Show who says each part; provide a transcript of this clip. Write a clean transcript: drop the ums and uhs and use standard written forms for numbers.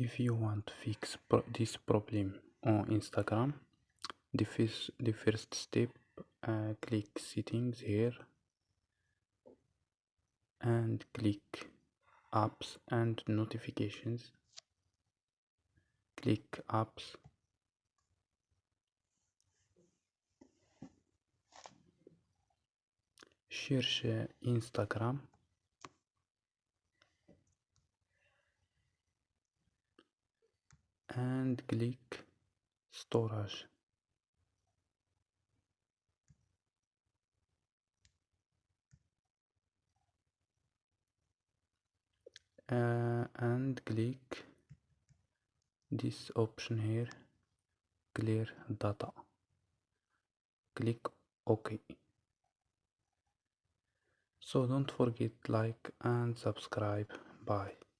Speaker 1: If you want to fix this problem on Instagram, the first step, click settings here and click apps and notifications. Click apps, cherche Instagram and click storage. And click this option here, clear data. Click OK. So don't forget like and subscribe. Bye.